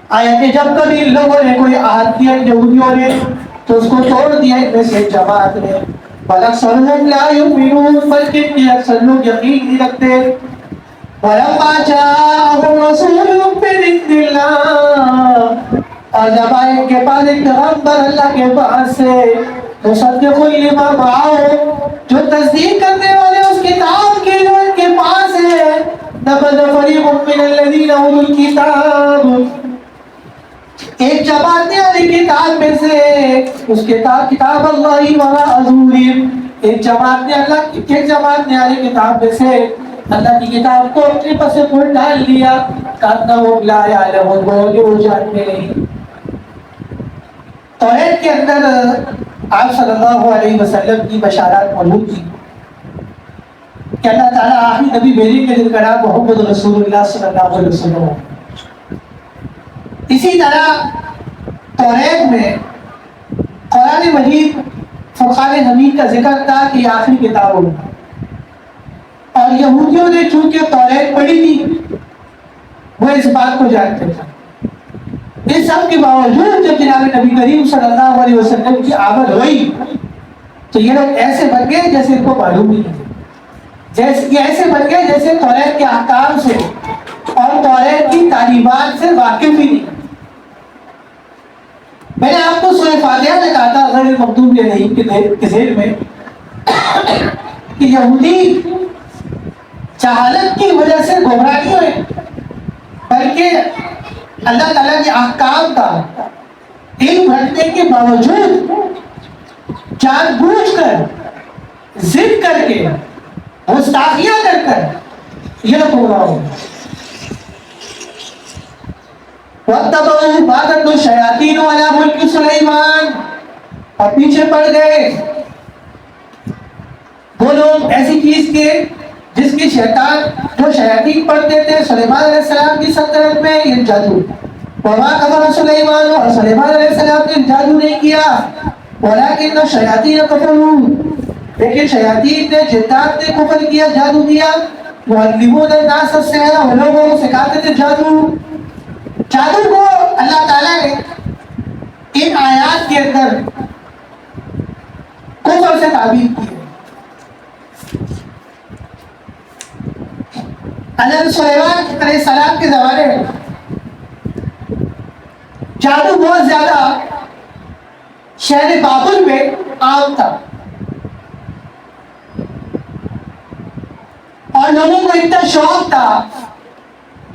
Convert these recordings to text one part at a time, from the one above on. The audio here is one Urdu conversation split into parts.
آیا کہ جب کبھی ان لوگوں نے کوئی عہد کیا یہودیوں نے تو اس کو توڑ دیا ان میں سے جماعت نے. وَلَكْثَرُهُمْ لَا يُؤْمِنُونَ بلکہ ان کے اکثر لوگ یقین نہیں رکھتے. وَلَمَّا جَاءَهُمْ رَسُولٌ مِّنْ عِندِ اللَّهِ اور جب آئے ان کے پاس ایک پیغمبر اللہ کے پاس سے مصدق لما معهم جو تصدیق کرنے والے اس کتاب کے جو ان کے پاس ہے. نبذ فریق من الذین اوتوا الکتاب ایک جماعت نے علی کتاب میں سے اس کتاب اللہ وراء ظہورہم ایک جماعت نے علی کتاب میں سے اللہ کی کتاب کو اپنے پس پر ڈال لیا. کأنہم لا یعلمون وہ جانتے نہیں. توحید کے اندر آپ صلی اللہ علیہ وسلم کی بشارات موجود تھی کہ اللہ تعالیٰ آخری نبی بھیجیں گے جن کا نام محمد رسول اللہ صلی اللہ علیہ وسلم. اسی طرح توحید میں قرآن مجید فرقان حمید کا ذکر تھا کہ یہ آخری کتاب ہوگی. اور یہودیوں نے چونکہ توحید پڑھی تھی وہ اس بات کو جانتے تھے. اس سب کے باوجود جب جناب نبی کریم صلی اللہ علیہ وسلم کی آمد ہوئی تو یہ لوگ ایسے بن گئے جیسے ان کو معلوم ہی نہیں. یہ ایسے بن گئے جیسے توحید کے احکام سے اور توحید کی تعلیمات سے واقف ہی نہیں. میں نے آپ کو سورہ فاتحہ میں کہا تھا غیر المغضوب علیہم کے ذیل میں کہ یہودی جہالت کی وجہ سے گمراہ نہیں ہوئے بلکہ اللہ تعالیٰ کے احکام کا علم رکھنے کے باوجود جان بوجھ کر ضد کر کے گستاخیاں کر کر یہ لوگ گمراہ ہو. وَاتَّبَعُوا مَا تَتْلُو الشَّيَاطِينُ عَلَىٰ مُلْكِ سُلَيْمَانَ اور پیچھے پڑ گئے وہ لوگ ایسی چیز کے جس کی جو شیاطین پڑھتے تھے سلیمان علیہ السلام کی سلطنت میں یہ جادو. وَمَا كَفَرَ سُلَيْمَانُ اور سلیمان علیہ السلام نے جادو نہیں کیا. وَلَٰكِنَّ الشَّيَاطِينَ كَفَرُوا لیکن شیاطین نے جنات نے کفر کیا جادو کیا. يُعَلِّمُونَ النَّاسَ السِّحْرَ وہ لوگوں کو سکھاتے تھے جادو. جادو کو اللہ تعالیٰ نے ان آیات کے اندر کفر سے تعبیر کی ہے. حضرت سلیمان علیہ السلام کے زمانے میں جادو بہت زیادہ شہر بابل میں عام تھا اور لوگوں کو اتنا شوق تھا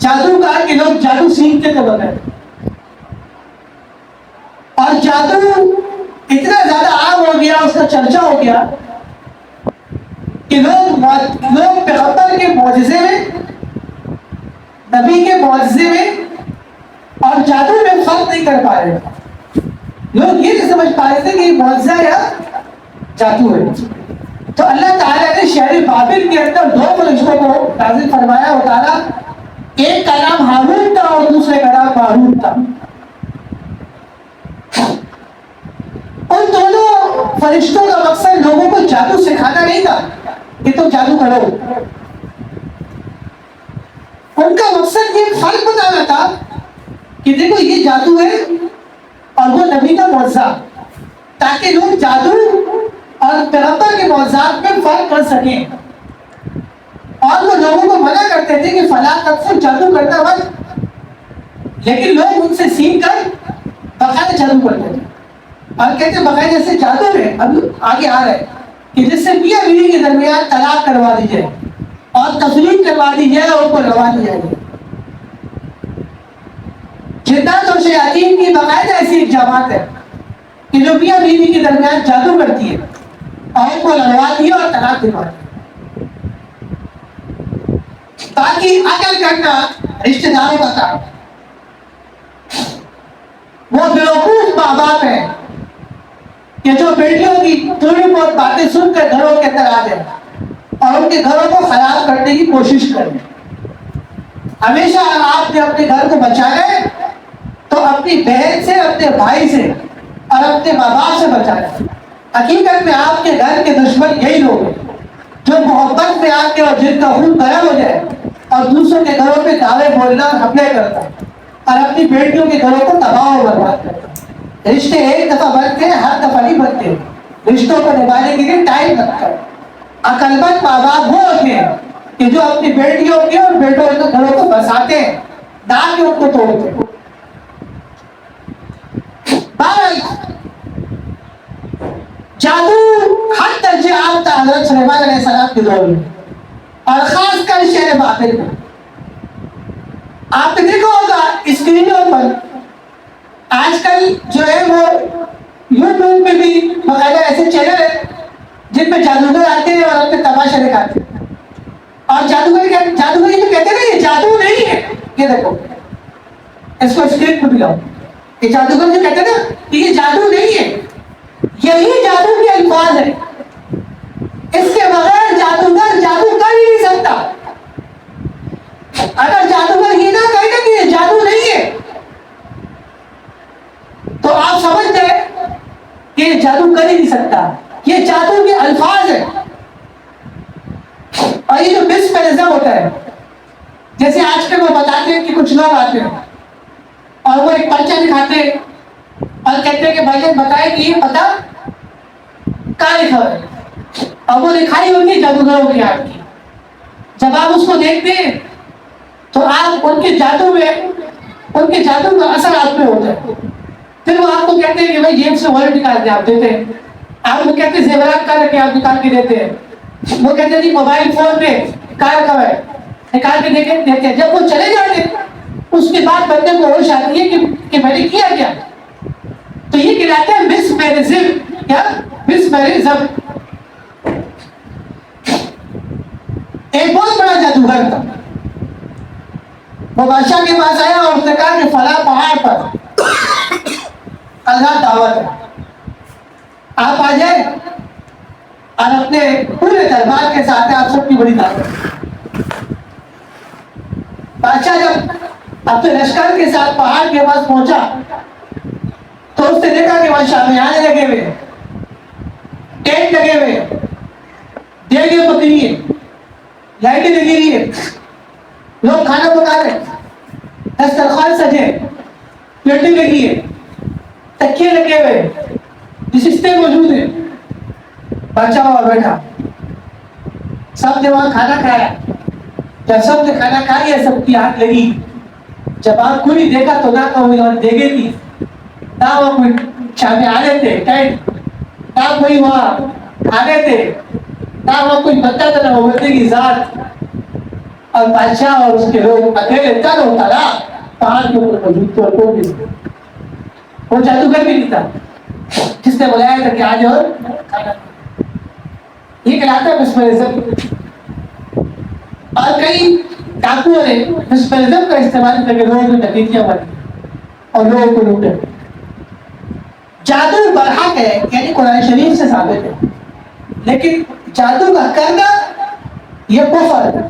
جادو کا کہ لوگ جادو سیکھتے تھے بغیر. اور جادو اتنا زیادہ عام ہو گیا اس کا چرچا ہو گیا کہ لوگ پیغمبر کے معجزے میں نبی کے معجزے میں اور جادو میں فرق نہیں کر پا رہے. لوگ یہ نہیں سمجھ پا رہے تھے کہ یہ معجزہ یا جادو ہے. تو اللہ تعالیٰ نے شہر بابل کے اندر دو فرشتوں کو نازل فرمایا. وہ تعالیٰ ایک کا نام ہاروت تھا اور دوسرے کا نام ماروت تھا. ان دونوں فرشتوں کا مقصد لوگوں کو جادو سکھانا نہیں تھا کہ تم جادو کرو. ان کا مقصد یہ فرق بتانا تھا کہ دیکھو یہ جادو ہے اور وہ نبی کا معجزہ تاکہ لوگ جادو اور پیغمبر کے معجزات میں فرق کر سکیں. اور وہ لوگوں کو منع کرتے تھے کہ فلاں تفسیر جادو کرنا مت لیکن لوگ ان سے سیکھ کر باقاعدہ جادو کرتے تھے اور کہتے باقاعدہ جیسے جادو ہے اب آگے آ رہا ہے کہ جس سے میاں بیوی کے درمیان طلاق کروا دی جائے اور تفریق کروا دی جائے اور ان کو لڑوا دیا جائے. جنات اور شیاطین کی باقاعدہ ایسی ایک جماعت ہے کہ جو میاں بیوی کے درمیان جادو کرتی ہے اور ان کو لڑوا دیا اور طلاق دلوا دیا. باقی عقل کرنا رشتہ داروں کا کام. وہ بیوقوف ماں باپ ہیں کہ جو بیٹیوں کی تھوڑی بہت باتیں سن کر گھروں کے اندر آ جائیں اور ان کے گھروں کو خراب کرنے کی کوشش کریں. ہمیشہ آپ نے اپنے گھر کو بچانا ہے تو اپنی بہن سے اپنے بھائی سے اور اپنے ماں باپ سے بچانا ہے. حقیقت میں آپ کے گھر کے دشمن یہی لوگ ہیں جو محبت میں آپ کے اور جن کا خون گیا ہو جائے اور دوسروں کے گھروں پہ دعوے بولنا اور حملے کرتا اور اپنی بیٹیوں کے گھروں کو تباہ و برباد کرتا. رشتے ایک دفعہ بنتے ہیں، ہر دفعہ نہیں بنتے. رشتوں کو نبھانے کے لیے ٹائم لگتا ہے. عقل مند ماں باپ وہ ہوتے ہیں کہ جو اپنی بیٹیوں کے اور بیٹوں کے گھروں کو بساتے ہیں، نہ کہ ان کو توڑتے ہیں. جادو ہر درجے آتا حضرت سلیمان علیہ السلام کے دور میں، اور خاص کر شہر بابل میں. آپ نے دیکھا ہوگا اسکرینوں پر آج کل جو ہے وہ یوٹیوب پہ بھی باقاعدہ ایسے چینل ہیں جن پہ جادوگر آتے ہیں اور اپنے تماشا دکھاتے ہیں. اور جادوگر یہ کہتے ہیں یہ جادو نہیں ہے. یہ دیکھو اس کو اسکرین پہ بھی لاؤ. یہ جادوگر جو کہتے ہیں نا کہ یہ جادو نہیں ہے، یہی جادو کے الفاظ ہے. اس کے بغیر جادوگر جادو کر ہی نہیں سکتا. اگر جادوگر یہ نہ کہے نا کہ یہ جادو نہیں ہے تو آپ سمجھ گئے کہ یہ جادو کر ہی نہیں سکتا. یہ جادو کے الفاظ ہیں. اور یہ جو مسپیرزم ہوتا ہے، جیسے آج کل وہ بتاتے ہیں کہ کچھ لوگ آتے ہیں اور وہ ایک پرچہ دکھاتے ہیں اور کہتے ہیں کہ بھائی جان بتائیں کہ یہ پتا کہاں لکھا ہے، اور وہ لکھائی ہوتی ہے جادوگروں کی آپ کی. جب آپ اس کو دیکھتے ہیں تو آپ ان کے جادو کا اثر آپ پہ ہوتا ہے. پھر وہ آپ کو کہتے ہیں کہ بھائی جیب سے والٹ نکال دیں، آپ دیتے ہیں. آپ کو کہتے ہیں زیورات کہاں رکھے، آپ نکال کے دیتے ہیں. وہ کہتے ہیں جی موبائل فون پہ کہاں رکھا ہے، نکال کے دیتے ہیں. جب وہ چلے جاتے ہیں اس کے بعد بندے کو ہوش آتی ہے کہ میں نے کیا کیا. تو یہ کہلاتا ہے مسپیرزم. کیا مسپیرزم؟ ایک بہت بڑا جادوگر تھا. وہ بادشاہ کے پاس آیا اور اس نے کہا کہ فلاں پہاڑ پر اللہ دعوت ہے، آپ آ جائیں اور اپنے پورے دربار کے ساتھ آپ سب کی بڑی دعوت. بادشاہ جب اپنے لشکر کے ساتھ پہاڑ کے پاس پہنچا تو اس نے دیکھا کہ وہاں شامیانے لگے ہوئے، ٹینٹ لگے ہوئے، دیگیں پکڑی ہیں، لائٹیں لگی ہوئی ہیں، لوگ کھانا پکا رہے، دسترخوان سجے، پلیٹیں لگی ہیں، تکیے لگے ہوئے، نشستیں موجود ہیں. بادشاہ وہاں بیٹھا، سب نے وہاں کھانا کھایا. جب سب نے کھانا کھا لیا سب کی آنکھ لگی. جب آنکھ کھلی دیکھا تو نہ کوئی وہاں دیگیں تھی، نہ وہاں کوئی شامیانے تھے ٹینٹ، نہ کوئی وہاں کھانے تھے، نہ وہاں کوئی بندہ تھا، نہ وہ بندے کی ذات. اور بادشاہ اور اس کے لوگ اکیلے تن ہوتا رہا پہاڑ کے اوپر موجود تھے. اور کوئی بھی وہ جادوگر بھی نہیں تھا جس نے بلایا تھا کہ آج اور کھانا. یہ کہلاتا ہے مسپیرزم. اور کئی ڈاکوؤں نے مسپیرزم کا استعمال کر کے لوگوں کو ڈکیتیاں ماری اور لوگوں کو لوٹے. جادو برحق ہے، یعنی قرآن شریف سے ثابت ہے، لیکن جادو کا کرنا یہ کفر ہے،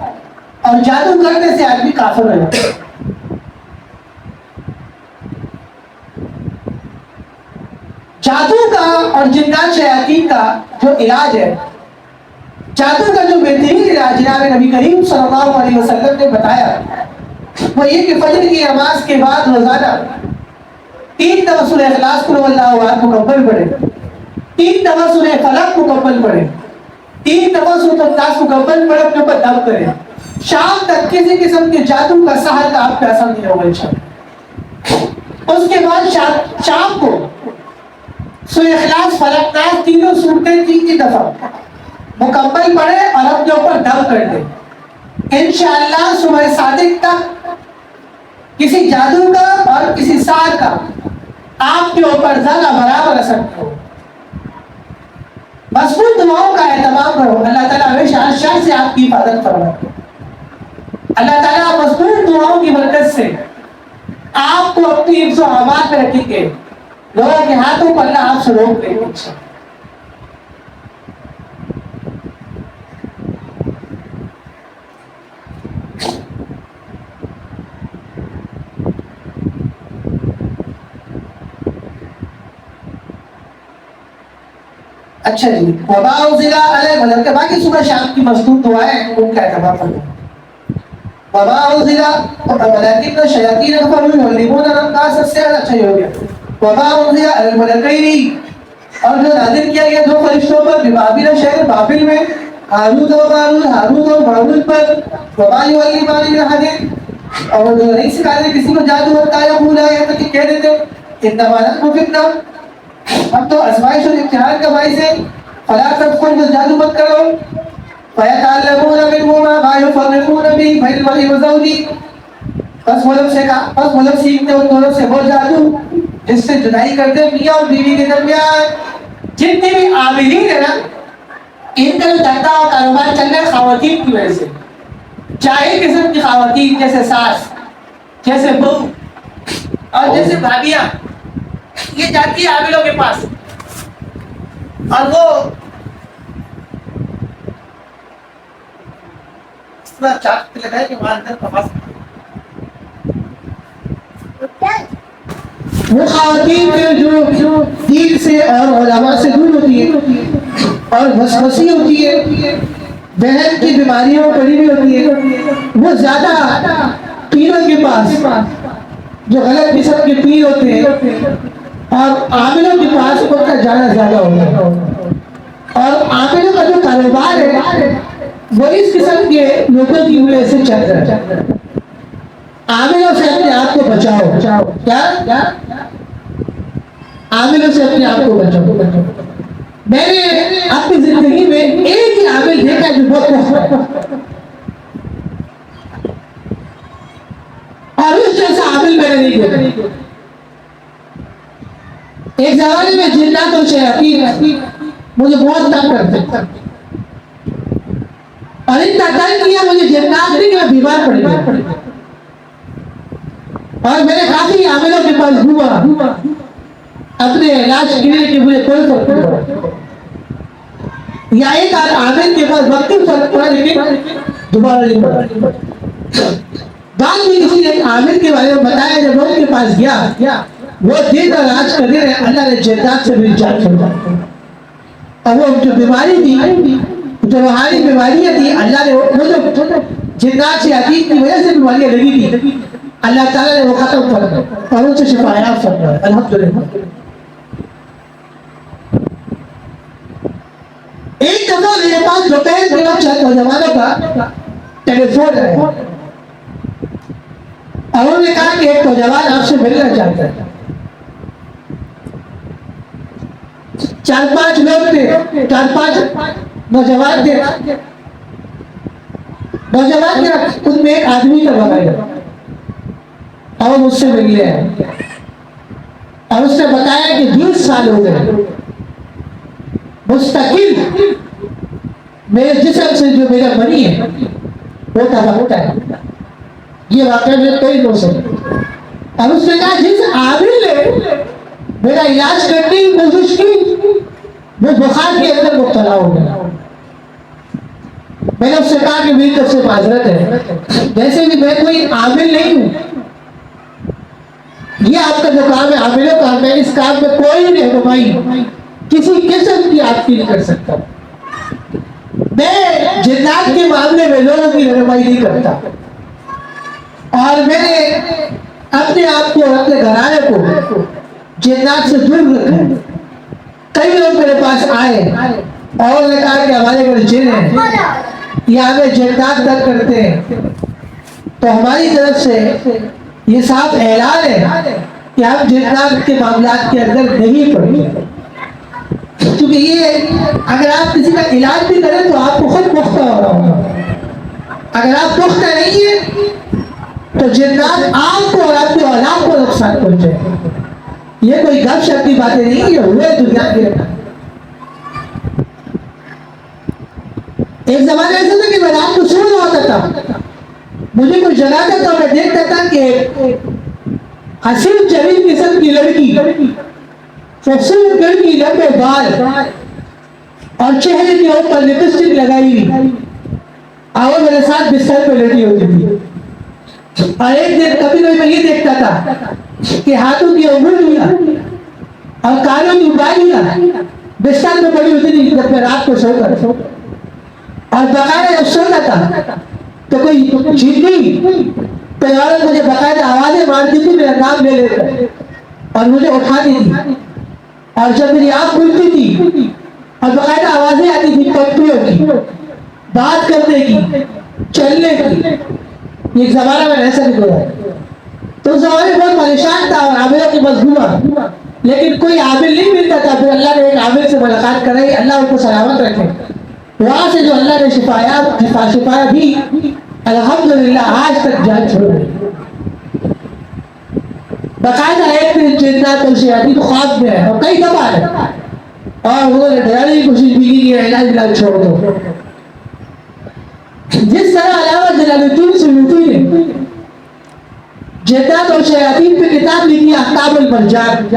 اور جادو کرنے سے آدمی کافر ہو جاتا ہے. جادو کا اور جنات شیاطین کا جو علاج ہے، جادو کا جو بہترین علاج جناب نبی کریم صلی اللہ علیہ وسلم نے بتایا وہ یہ کہ فجر کی نماز کے بعد روزانہ 3 دفعہ سورہ اخلاص قل واللہ احد مکمل پڑھے، 3 دفعہ سورہ فلق مکمل پڑھے، 3 دفعہ سورۃ الناس مکمل پڑھے، اپنے اوپر دم کرے. شام تک کسی قسم کے جادو کا سحر کا آپ پہ اثر نہیں ہوگا انشاءاللہ. اس کے بعد شام کو سورہ اخلاص فلق ناس تینوں سورتیں 3 دفعہ مکمل پڑھے اور اپنے اوپر دم کر دے. انشاءاللہ صبح صادق تک کسی جادو کا اور کسی سحر کا آپ کے اوپر ذرا برابر اثر نہیں ہو. مضبوط دعاؤں کا اہتمام کرو، اللہ تعالیٰ ہمیشہ شر سے آپ کی حفاظت فرمائے. اللہ تعالیٰ مضبوط دعاؤں کی برکت سے آپ کو اپنی حفظ و امان میں رکھیں گے. لوگوں کے ہاتھوں کو اللہ آپ سے روک لے گا. اچھا جی، وما انزل علی الملائکۃ کے باقی صبح شام کی مصنون دعائیں ان کا اعتبار فرمائیں. وما انزل ولکن الشیاطین کفروا یعلمون الناس السحر. اچھا یہ ہو گیا. وما انزل علی الملکین، اور جو نازل کیا گیا دو فرشتوں پر ببابل شہر بابل میں، ہاروت و ماروت، ہاروت و ماروت پر. وما یعلمان من احد، اور نہیں سکھاتے کسی کو جادو حتی یقولا، یہاں تک کہ کہہ دیتے انما نحن فتنہ، ہم تو آزمائش اور امتحان کا باعث ہے. فلا تکفر، بس جادو مت کرو. فیتعلمون منهما ما یفرقون به بین المرء وزوجہ، بس وہ لوگ سیکھتے ان دونوں سے وہ جادو جس سے جدائی کرتے میاں اور بیوی کے درمیان. جتنے بھی عاملین ہیں نا، ان کا جو دھندا اور کاروبار چل رہا ہے خواتین کی وجہ سے. چاہے قسم کی خواتین، جیسے ساس، جیسے بہو اور جیسے بھابیاں، یہ جاتی ہے عاملوں کے پاس اور وہ اس طرح چاٹ لگائے کہ وہاں اندر پھنس. وہ خواتین جو دین سے اور علماء سے دور ہوتی ہے اور وسوسی ہوتی ہے، بہن کی بیماریوں پڑی ہوئی ہوتی ہے، وہ زیادہ پیروں کے پاس، جو غلط قسم کے پیر ہوتے ہیں، اور عاملوں کے پاس ان کا جانا زیادہ ہوتا ہے. اور عاملوں کا جو کاروبار ہے وہ اس قسم کے لوگوں کی وجہ سے چل رہا ہے. عاملوں سے اپنے آپ کو بچاؤ. کیا عاملوں سے اپنے آپ کو بچاؤ. میں نے اپنی زندگی میں ایک ہی عامل دیکھا جو بہت مخت ہے، اور اس جیسا عامل میں نے نہیں دیکھا. ایک زمانے میں جنات اور شیاطین مجھے بہت تنگ کرتے، اور اتنا تنگ کیا مجھے جنات نے کہ میں بیمار پڑ گیا، اور میں نے کافی عاملوں کے پاس گھوما اپنے علاج کے لیے کہ مجھے کوئی فرق نہیں پڑا. یا ایک عامل کے پاس وقتی فرق پڑا لیکن دوبارہ نہیں پڑا. بعد میں کسی نے عامل کے بارے میں بتایا، جب ان کے پاس گیا وہ دن اور علاج کرنے رہے، اللہ نے جنات سے میری جان چھوڑا. اور وہ جو بیماری تھی، جو روحانی بیماریاں تھی، اللہ نے وہ جو جنات سے عتیق کی وجہ سے بیماریاں لگی تھی، اللہ تعالیٰ نے وہ ختم کر دیا اور ان سے شفایاب فرمایا. الحمدللہ. ایک دفعہ میرے پاس دوپہر کے وقت چند نوجوانوں کا ٹیلی فون آیا اور انہوں نے کہا کہ ایک نوجوان آپ سے ملنا چاہتا ہے. 4-5 لوگ تھے، 4-5 نوجوان تھے. نوجوان کے ان میں ایک آدمی کا بتایا اور مجھ سے ملنے آئے اور اس نے بتایا کہ 20 سال ہو گئے مستقل میرے جسم سے جو میرا منی ہے وہ ہوتا ہے. یہ واقعہ میں کوئی ہو سکتا. اور اس نے کہا جس عامل نے میرا علاج کرنے کی کوشش کی وہ بخار کے اندر مبتلا ہو گیا. میں نے اس سے کہا کہ میری طرف سے معذرت ہے، ویسے بھی میں کوئی عامل نہیں ہوں، یہ آپ کا جو کام ہے عاملوں کا، میں اس کام میں کوئی رہنمائی کسی قسم کی آپ کی نہیں کر سکتا. میں جنات کے معاملے میں لوگوں کی رہنمائی نہیں کرتا، اور میں نے اپنے آپ کو اور اپنے گھرانے کو جنات سے دور رکھا ہے. کئی لوگ میرے پاس آئے اور نے کہا کہ ہمارے گھر جن ہیں یا ہمیں جنات در کرتے ہیں، تو ہماری طرف سے یہ صاف اعلان ہے کہ ہم جنات کے معاملات کے اندر نہیں پڑیں. کیونکہ یہ اگر آپ کسی کا علاج بھی کریں تو آپ کو خود پختہ ہو رہا ہوگا. اگر آپ پختہ نہیں ہیں تو جنات آپ کو اور آپ کی اولاد کو نقصان پہنچے. یہ کوئی گپ شپ کی باتیں نہیں، یہ ہوئے دنیا کے. ایک زمانہ ایسا تھا کہ میں رات کو سو رہا ہوتا تھا، مجھے کچھ جگاتا تھا، میں دیکھتا تھا کہ حسین جمیل قسم کی لڑکی، خوبصورت لڑکی، لمبے بال اور چہرے کے اوپر لپسٹک لگائی ہوئی، اور میرے ساتھ بستر پہ لیٹی ہوتی تھی. اور ایک دن کبھی کبھی میں یہ دیکھتا تھا کہ ہاتھوں کی انگلیاں اور کانوں کی بالیاں بستر میں پڑی ہوتی تھی جب میں رات کو سو کر، اور باقاعدہ جب سوتا تھا تو کوئی چیخی تو عورت مجھے باقاعدہ آوازیں مارتی تھی، میرا نام لے لے کر اور مجھے اٹھاتی تھی، اور جب میری آنکھ کھلتی تھی اور باقاعدہ آوازیں آتی تھی پنکھیوں کی، بات کرنے کی، چلنے کی، یہ زمانہ میں ایسا نہیں ہوا۔ تو اس زمانے بہت پریشان تھا اور عاملوں کی مظلومہ، لیکن کوئی عامل نہیں ملتا تھا، پھر اللہ نے ایک عامل سے ملاقات کرائی، اللہ ان کو سلامت رکھے۔ وہاں سے جو اللہ نے شفایا بھی، الحمدللہ آج تک جان چھوڑ گئی۔ باقاعدہ ایک دن جنات اور شیاطین خواب میں ہے اور کئی دفعہ ہے، اور انہوں نے ڈرانے کی کوشش بھی کی کہ علاج چھوڑ دو۔ جس طرح علامہ جلال الدین سیوطی نے جنات اور شیاطین پہ کتاب لکھی احکام المرجان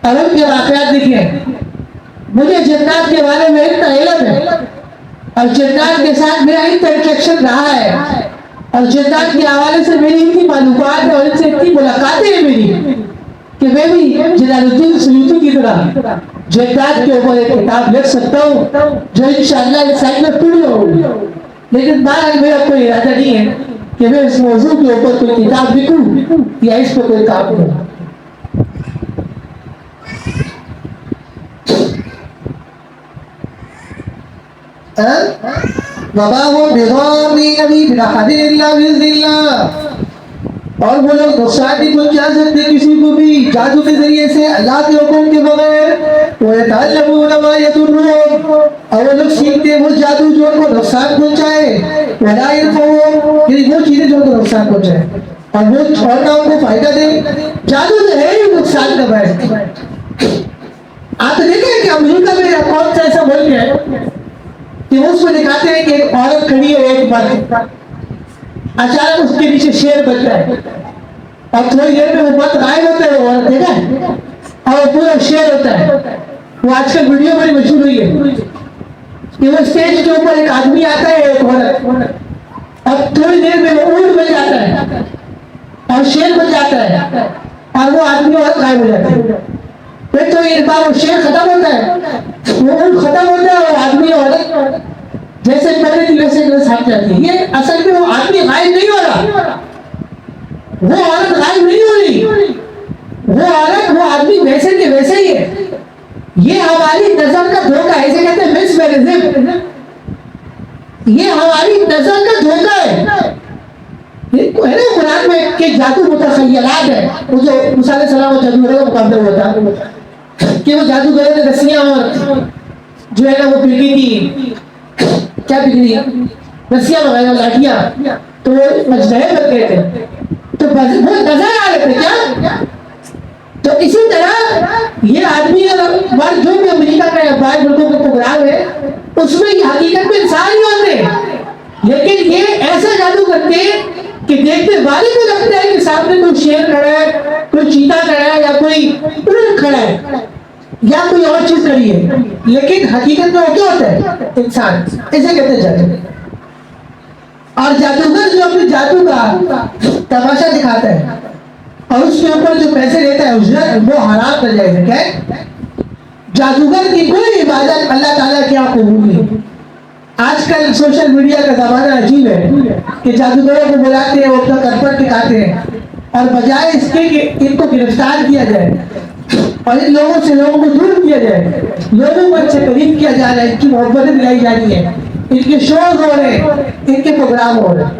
اور ان کے واقعات لکھے، مجھے جنات کے بارے میں اتنا علم ہے اور جنات کے ساتھ میرا اتنا انٹریکشن رہا ہے اور جنات کے حوالے سے میری اتنی معلومات ہے اور ان سے اتنی ملاقاتیں ہیں میری کہ میں بھی جلال الدین سیوطی کی طرح جنات کے اوپر ایک کتاب لکھ سکتا ہوں جو انشاءاللہ اس سائٹ میں پوری ہوگی۔ لیکن بہرحال میرا کوئی ارادہ نہیں ہے کہ میں اس موضوع کے اوپر کوئی کتاب لکھوں یا اس پہ کوئی کام کروں۔ اور وہ لوگ نقصان نہیں پہنچا سکتے کسی کو بھی جادو کے ذریعے سے اللہ کے حکم کے بغیر۔ وَيَتَعَلَّمُونَ مَا يَضُرُّهُمْ، اور وہ لوگ سیکھتے ہیں وہ جادو جو ان کو نقصان پہنچائے، وَلَا يَنفَعُهُمْ، یعنی وہ چیزیں جو ان کو نقصان پہنچائے اور وہ چھوڑنا ان کو فائدہ دے۔ جادو تو ہے ہی نقصان کا باعث۔ آپ نے دیکھا ہے کہ امریکہ میں کون سا ایسا ملک ہے کہ اس میں دکھاتے ہیں کہ ایک عورت کھڑی ہے ایک مرد، اچانک اس کے نیچے شیر بنتا ہے اور تھوڑی دیر میں وہ مرد غائب ہوتا ہے، وہ عورت دیکھا ہے، اور وہ پورا شیر ہوتا ہے۔ وہ آج کل ویڈیو بڑی مشہور ہوئی ہے کہ وہ اسٹیج کے اوپر ایک آدمی آتا ہے ایک عورت، اور تھوڑی دیر میں وہ اونٹ بن جاتا ہے اور شیر بن جاتا ہے اور وہ آدمی عورت غائب ہو جاتا ہے۔ پھر تو ایک بار وہ شیر ختم ہوتا ہے، وہ اونٹ ختم ہوتا ہے اور آدمی عورت جیسے پہلے تھی ویسے ہٹ جاتی ہے۔ یہ اصل میں وہ آدمی غائب نہیں ہو رہا، وہ عورت غائب نہیں ہو رہی، وہ عورت وہ آدمی ویسے کے ویسے ہی ہے۔ یہ ہماری نظر کا دھوکہ ہے، اسے کہتے ہیں مسمرزم، یہ ہماری نظر کا دھوکہ ہے۔ ہے نا قرآن میں کہ جادو متخیلات ہے، وہ جو موسیٰ علیہ السلام و جادوگروں کا مقابلہ ہوتا کہ وہ جادوگروں نے رسیاں اور جو ہے نا وہ پھینکی تھی، کیا پھینکی تھی، رسیاں وغیرہ لاٹھیاں، تو وہ مجنحے بن گئے تھے، تو وہ نظر آ رہے تھے کیا؟ تو اسی طرح یہ آدمی اور جو بھی امریکہ کا یا باہر ملکوں کا پروگرام ہے اس میں حقیقت میں انسان ہی ہوتے، لیکن یہ ایسا جادو کرتے کہ دیکھتے والے کو لگتا ہے کہ سامنے کوئی شیر کھڑا ہے، کوئی چیتا کھڑا ہے یا کوئی اونٹ کھڑا ہے یا کوئی اور چیز کھڑی ہے، لیکن حقیقت میں وہ کیا ہوتا ہے؟ انسان۔ اسے کہتے ہیں جادو۔ اور جادوگر جو اپنے جادو کا تماشا دکھاتا ہے اور اس کے اوپر جو پیسے لیتا ہے اجرت، وہ حرام کر جائے گا۔ کیا ہے؟ جادوگر کی کوئی عبادت اللہ تعالیٰ کیا قبول نہیں۔ آج کل سوشل میڈیا کا زمانہ عجیب ہے کہ جادوگروں کو بلاتے ہیں، وہ اپنا کرپٹ دکھاتے ہیں اور بجائے اس کے کہ ان کو گرفتار کیا جائے اور ان لوگوں سے لوگوں کو دور کیا جائے، لوگوں کو اچھے قریب کیا جا رہا ہے، ان کی محبتیں دلائی جا رہی ہیں، ان کے شوز ہو رہے ہیں، ان کے پروگرام ہو رہے ہیں۔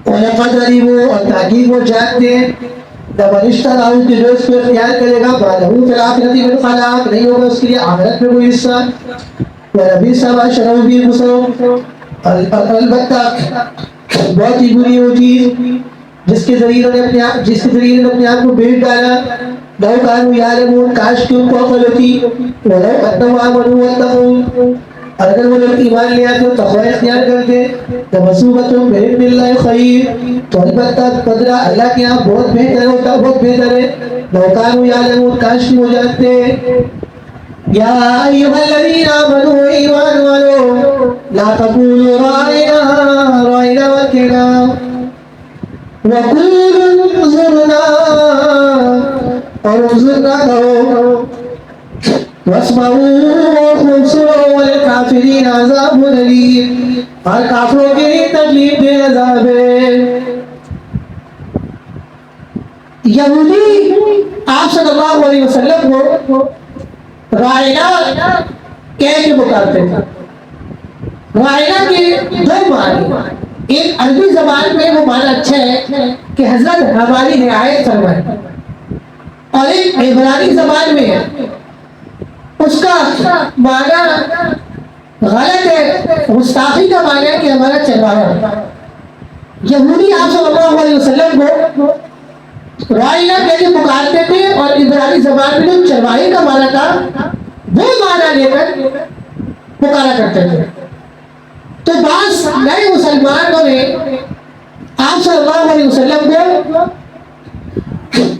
وَلَقَدْ عَلِمُوا، اور تحقیق وہ جانتے ہیں، لَمَنِ اشْتَرَاهُ کہ جو اس کو اختیار کرے گا، مَا لَهُ فِي الْآخِرَةِ مِنْ خَلَاقٍ، نہیں ہوگا اس کے لیے آخرت میں کوئی حصہ۔ وَلَبِئْسَ مَا شَرَوْا بِهِ أَنفُسَهُمْ، البتہ بہت ہی بری وہ چیز جس کے ذریعے انہوں نے اپنے آپ کو بیچ ڈالا۔ لَوْ كَانُوا يَعْلَمُونَ، کاش کہ ان کو عقل ہوتی، وَلَوْ أَنَّهُمْ آمَنُوا وَاتَّقُوا، اور اگر وہ لوگ ایمان لے آتے تقوی اختیار کرتے، تَمَسُوبَةٌ بِعِلْمِ اللَّهِ خَيْرٌ، تو البتہ بدلہ اللہ کے یہاں بہت بہتر ہوتا، بہت بہتر ہے۔ لَوْ كَانُوا يَعْلَمُونَ، کاش کہ وہ جانتے۔ یا ایھا الذین آمنوا، ایمان والو، لا تقولوا رائنا رائنا وکنا، وَقُولُوا انظُرْنَا اور انظرنا کہو وَاسْمَعُوا وَابْصِرُوا وَلِلْكَافِرِينَ عَذَابٌ أَلِيمٌ اور کافروں کے لیے تکلیف دہ عذاب ہے۔ یہودی آپ صلی اللہ علیہ وسلم کو رائنا کہہ کے پکارتے تھے۔ رائنا کے دو معنی، ایک عربی زبان میں وہ معنی اچھا ہے کہ حضرت ہماری رعایت فرمائے، اور ایک عبرانی زبان میں ہے اس کا معنی غلط ہے، گستاخی کا معنی ہے کہ ہمارا چرواہا۔ یہودی آپ صلی اللہ علیہ وسلم کو رائنا کہہ کے پکارتے تھے، اور عبرانی زبان میں جو چرواہے کا معنی تھا وہ معنی لے کر پکارا کرتے تھے۔ تو بعض نئے مسلمانوں نے آپ صلی اللہ علیہ وسلم کو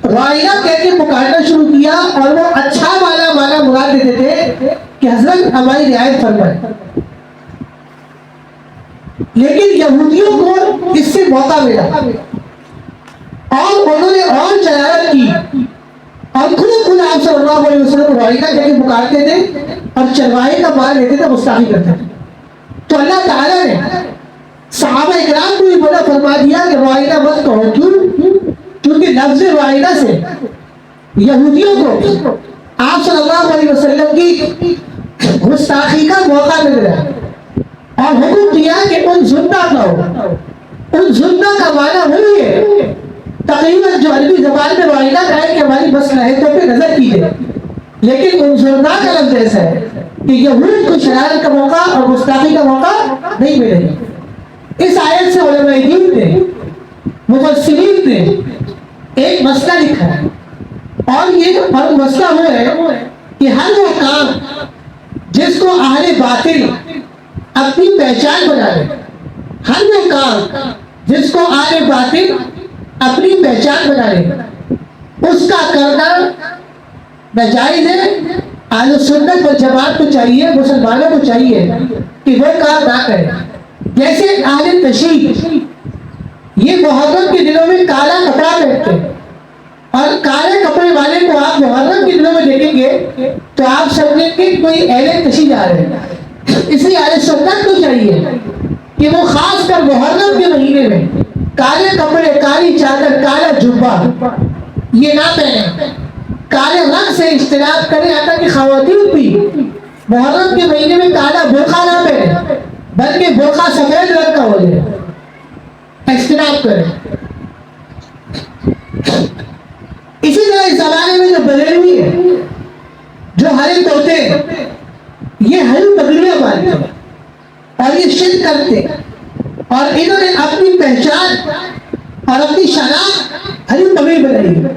رائنا کہہ کے پکارنا شروع کیا، اور وہ اچھا والا معنی مراد دیتے تھے کہ حضرت ہماری رعایت فرمائے۔ لیکن یہودیوں کو اس سے موقع ملا اور انہوں نے اور شرارت کی، اور خود آپ صلی اللہ علیہ وسلم رائنا کہہ کے پکارتے تھے اور چرواہے کا معنی لیتے تھے، گستاخی کرتے تھے۔ تو اللہ تعالیٰ نے صحابہ اکرام کو بھی بڑا فرما دیا کہ رائنا مت کہو، کیونکہ لفظ رائنا سے یہودیوں کو آپ صلی اللہ علیہ وسلم کی گستاخی کا موقع مل رہا ہے، اور حکم دیا کہ ان زندہ کہو۔ ان زندہ کا معنی وہی ہے تقریباً جو عربی زبان میں رائنا کا ہے کہ ہماری مصلحتوں پہ نظر کیجیے، لیکن ان زندہ کا لفظ ایسا ہے کہ یہود کو شرارت کا موقع اور گستاخی کا موقع نہیں ملے گا۔ اس آیت سے علماء دین نے، مفسرین نے ایک مسئلہ لکھا ہے، اور یہ مسئلہ وہ ہے کہ ہر وہ کام جس کو اہل باطل اپنی پہچان بنا لے، ہر وہ کام جس کو اہل باطل اپنی پہچان بنا لے، اس کا کرنا ناجائز ہے۔ اہل سنت والجماعت کو چاہیے، مسلمانوں کو چاہیے کہ وہ کام نہ کرے۔ جیسے اہل تشیع، یہ محرم کے دنوں میں کالا کپڑا پہنتے ہیں، اور کالے کپڑے والے کو آپ محرم کے دنوں میں دیکھیں گے تو آپ سمجھیں گے کوئی اہل تشیع جا رہے ہیں۔ اس لیے اہل سنت کو چاہیے کہ وہ خاص کر محرم کے مہینے میں کالے کپڑے، کالی چادر، کالا جبہ یہ نہ پہنیں، کالے رنگ سے اجتناب کریں۔ یہاں تک کہ خواتین بھی محرم کے مہینے میں کالا برقع نہ پہنیں، بلکہ برقع سفید رنگ کا ہو جائے، اجتناب کریں۔ اسی طرح اس زمانے میں جو بریلوی ہے، جو ہرے طوطے، یہ ہری پگڑیاں باندھتے ہیں اور یہ شرک کرتے، اور انہوں نے اپنی پہچان اور اپنی شناخت ہری پگڑی بنائی ہے۔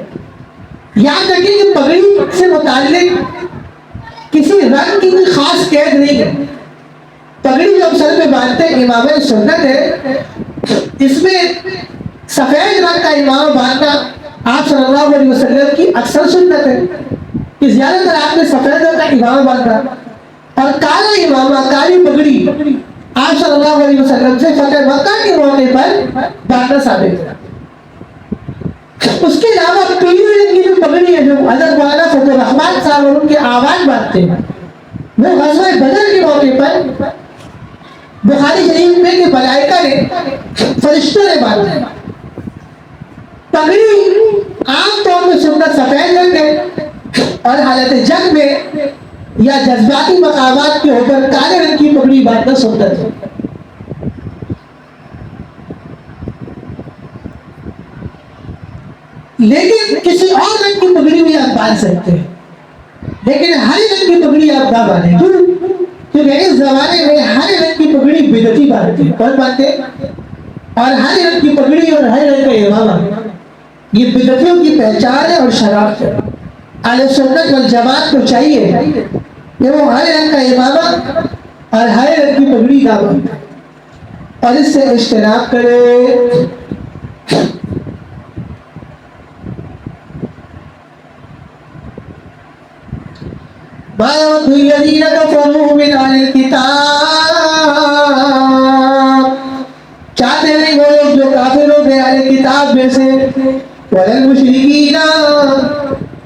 یاد رکھیں کہ پگڑی سے متعلق کسی رنگ کی کوئی خاص قید نہیں ہے۔ پگڑی جو سر پہ باندھتے ہیں امام سنت ہے، اس میں سفید رنگ کا امام باندھنا آپ صلی اللہ علیہ وسلم کی اکثر سنت ہے کہ زیادہ تر آپ نے سفید رنگ کا امام باندھا، اور کالا امامہ، کالی پگڑی آپ صلی اللہ علیہ وسلم سے فتح مکہ کے موقع پر باندھنا ثابت ہے۔ اس کے علاوہ پیلی رنگ کی جو پگڑی ہے جو حضرت مولانا فتح الرحمن صاحب اور ان کے آواز باندھتے ہیں، وہ غزوہ بدر کے موقع پر بخاری شریف میں کہ ملائکہ نے، فرشتوں نے باندھا۔ پگڑی عام طور پر سنت سفید رنگ ہے، اور حالت جنگ میں یا جذباتی مقامات کے اوپر کالے رنگ کی پگڑی باندھنا سنت ہے۔ لیکن کسی اور رنگ کی پگڑی بھی آپ باندھ سکتے ہیں، لیکن ہری رنگ کی پگڑی آپ نہ باندھیں، کیونکہ اس زمانے میں ہری رنگ کی پگڑی بدعتی باندھتے ہیں۔ کون باندھتے ہیں؟ اور ہری رنگ کی پگڑی اور ہری رنگ کا امامہ یہ بدعتیوں کی پہچان ہے اور شناخت ہے۔ اہل سنت والجماعت کو چاہیے کہ وہ ہرے رنگ کا امامہ اور ہرے رنگ کی پگڑی نہ باندھے اور اس سے اجتناب کرے۔ ما يود الذين كفروا من أهل الكتاب، چاہتے نہیں وہ لوگ جو کافر ہو گئے اہل کتاب میں سے والمشرکین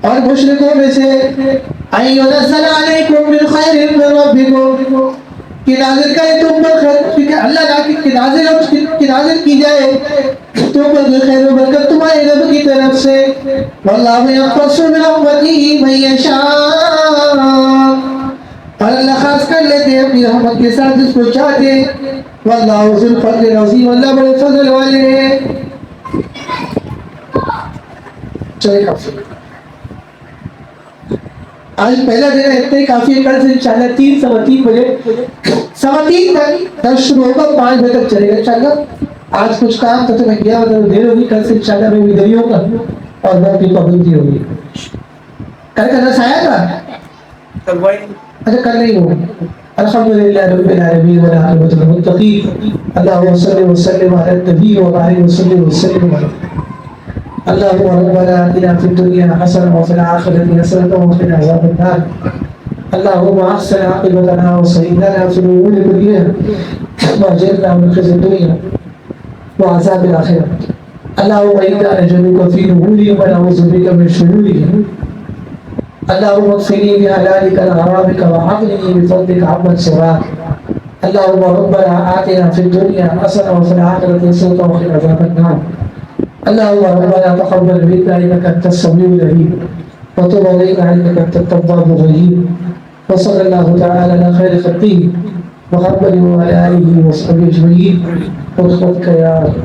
اور مشرکوں میں سے ان ينزل علیکم من خیر من ربکم کہ نازل کرے تم پر خیر، کہ اللہ کہ نازل کی جائے تم پر خیر و برکت تمہارے رب کی طرف سے واللہ یختص برحمتہ من یشاء، اور اللہ خاص کر لیتے ہیں اپنی رحمت کے ساتھ جس کو چاہتے ہیں واللہ ذو الفضل العظیم، اللہ بڑے فضل والے ہیں۔ چلے کافی، آج پہلا دن ہے، اتنے کافی ہے، کل سے انشاءاللہ 3 سوا 3 بجے 3:15 تک درس شروع ہوگا، 5 بجے تک چلے گا انشاءاللہ۔ آج کچھ کام تھا تو میں گیا، دیر ہوگی، کل سے انشاءاللہ میں ادھر ہی ہوگا اور وقت کی پابندی ہوگی۔ کل کا درس آیا تھا؟ اچھا کل نہیں ہوگا۔ الحمدللہ رب العالمین والعاقبۃ للمتقین، اللہم صل وسلم علی النبی وبارک وسلم وسلم علیہ۔ اللهم ربنا آتنا في الدنيا حسنة وفي الآخرة حسنة وقنا عذاب النار، اللهم أحسن عاقبتنا وسعدنا في الأمور كلها وأجرنا من خزي الدنيا وعذاب الآخرة، اللهم إنا نجعلك في نورهم ونعوذ بك من شرورهم، اللهم اكفني بحلالك عن حرامك وعقني بفضلك عمن سواك، اللهم ربنا آتنا في الدنيا حسنة وفي الآخرة حسنة وقنا عذاب النار، اللهم ربنا تقبل منا انك انت السميع العليم وتب علينا انك انت التواب الرحيم، وصلى الله تعالى على خير خلقه محمد وعلى اله وصحبه اجمعين، وفقك يا رب.